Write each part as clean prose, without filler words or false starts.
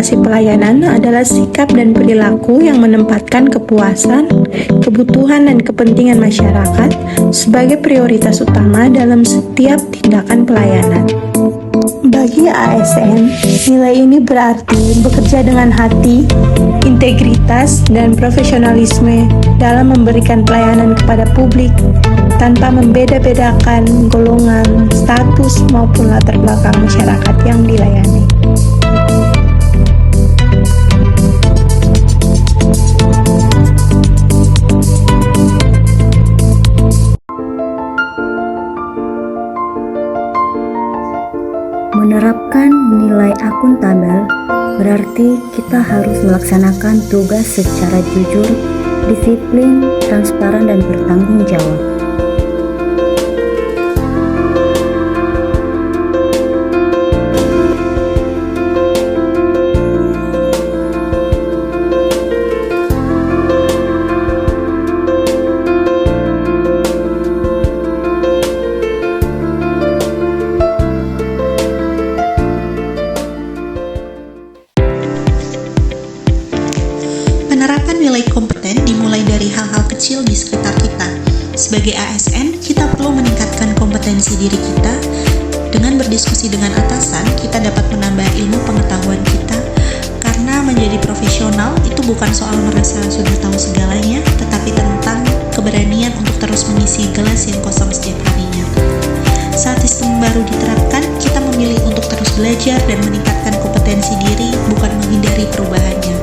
orientasi pelayanan adalah sikap dan perilaku yang menempatkan kepuasan, kebutuhan, dan kepentingan masyarakat sebagai prioritas utama dalam setiap tindakan pelayanan. Bagi ASN, nilai ini berarti bekerja dengan hati, integritas, dan profesionalisme dalam memberikan pelayanan kepada publik tanpa membeda-bedakan golongan, status, maupun latar belakang masyarakat yang dilayani. Menerapkan nilai akuntabel berarti kita harus melaksanakan tugas secara jujur, disiplin, transparan, dan bertanggung jawab. Penerapan nilai kompeten dimulai dari hal-hal kecil di sekitar kita. Sebagai ASN, kita perlu meningkatkan kompetensi diri kita. Dengan berdiskusi dengan atasan, kita dapat menambah ilmu pengetahuan kita. Karena menjadi profesional itu bukan soal merasa sudah tahu segalanya, tetapi tentang keberanian untuk terus mengisi gelas yang kosong setiap harinya. Saat sistem baru diterapkan, kita memilih untuk terus belajar dan meningkatkan kompetensi diri, bukan menghindari perubahannya.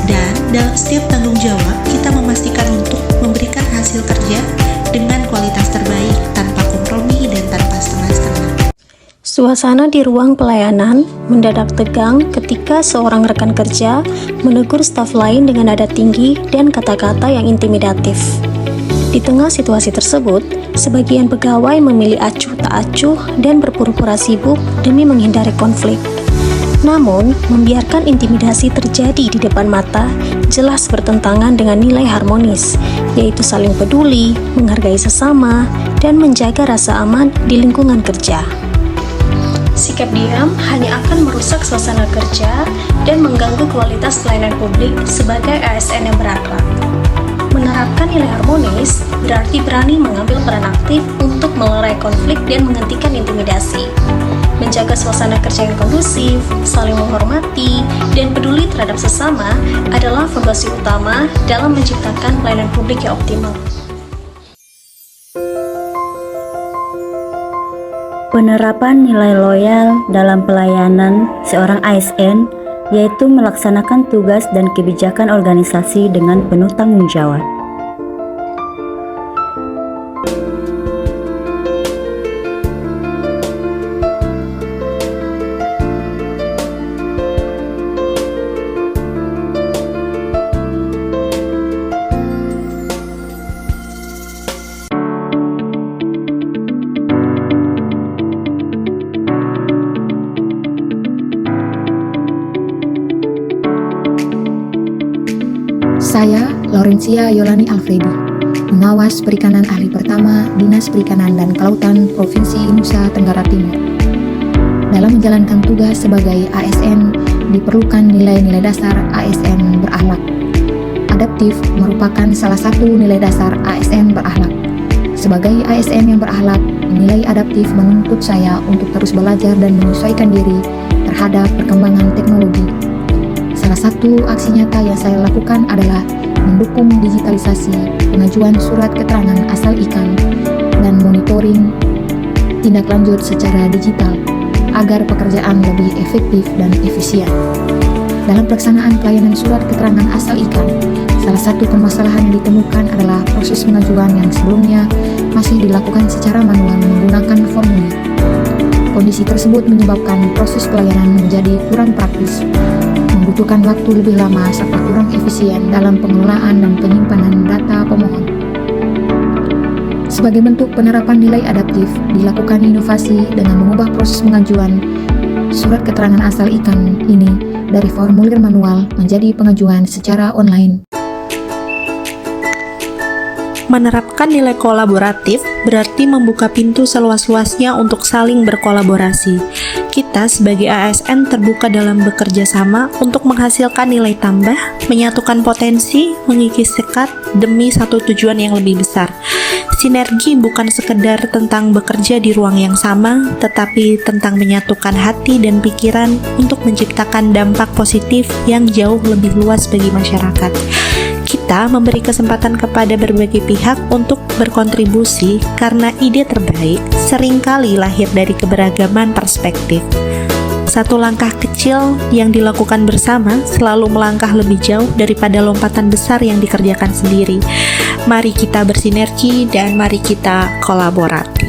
Dan dalam setiap tanggung jawab, kita memastikan untuk memberikan hasil kerja dengan kualitas terbaik, tanpa kompromi dan tanpa setengah-setengah. Suasana di ruang pelayanan mendadak tegang ketika seorang rekan kerja menegur staf lain dengan nada tinggi dan kata-kata yang intimidatif. Di tengah situasi tersebut, sebagian pegawai memilih acuh tak acuh dan berpura-pura sibuk demi menghindari konflik. Namun, membiarkan intimidasi terjadi di depan mata jelas bertentangan dengan nilai harmonis, yaitu saling peduli, menghargai sesama, dan menjaga rasa aman di lingkungan kerja. Sikap diam hanya akan merusak suasana kerja dan mengganggu kualitas pelayanan publik sebagai ASN yang berakhlak. Menerapkan nilai harmonis berarti berani mengambil peran aktif untuk melerai konflik dan menghentikan intimidasi. Menjaga suasana kerja yang kondusif, saling menghormati, dan peduli terhadap sesama adalah fondasi utama dalam menciptakan pelayanan publik yang optimal. Penerapan nilai loyal dalam pelayanan seorang ASN yaitu melaksanakan tugas dan kebijakan organisasi dengan penuh tanggung jawab. Saya, Laurencia Yolani Alfredi, pengawas perikanan ahli pertama Dinas Perikanan dan Kelautan Provinsi Nusa Tenggara Timur. Dalam menjalankan tugas sebagai ASN, diperlukan nilai-nilai dasar ASN berakhlak. Adaptif merupakan salah satu nilai dasar ASN berakhlak. Sebagai ASN yang berakhlak, nilai adaptif menuntut saya untuk terus belajar dan menyesuaikan diri terhadap perkembangan teknologi. Salah satu aksi nyata yang saya lakukan adalah mendukung digitalisasi pengajuan surat keterangan asal ikan dan monitoring tindak lanjut secara digital agar pekerjaan lebih efektif dan efisien. Dalam pelaksanaan pelayanan surat keterangan asal ikan, salah satu permasalahan yang ditemukan adalah proses pengajuan yang sebelumnya masih dilakukan secara manual menggunakan formulir. Kondisi tersebut menyebabkan proses pelayanan menjadi kurang praktis, membutuhkan waktu lebih lama serta kurang efisien dalam pengelolaan dan penyimpanan data pemohon. Sebagai bentuk penerapan nilai adaptif, dilakukan inovasi dengan mengubah proses pengajuan surat keterangan asal ikan ini dari formulir manual menjadi pengajuan secara online. Menerapkan nilai kolaboratif berarti membuka pintu seluas-luasnya untuk saling berkolaborasi. Kita sebagai ASN terbuka dalam bekerja sama untuk menghasilkan nilai tambah, menyatukan potensi, mengikis sekat demi satu tujuan yang lebih besar. Sinergi bukan sekedar tentang bekerja di ruang yang sama, tetapi tentang menyatukan hati dan pikiran untuk menciptakan dampak positif yang jauh lebih luas bagi masyarakat. Kita memberi kesempatan kepada berbagai pihak untuk berkontribusi karena ide terbaik seringkali lahir dari keberagaman perspektif. Satu langkah kecil yang dilakukan bersama selalu melangkah lebih jauh daripada lompatan besar yang dikerjakan sendiri. Mari kita bersinergi dan mari kita kolaborasi.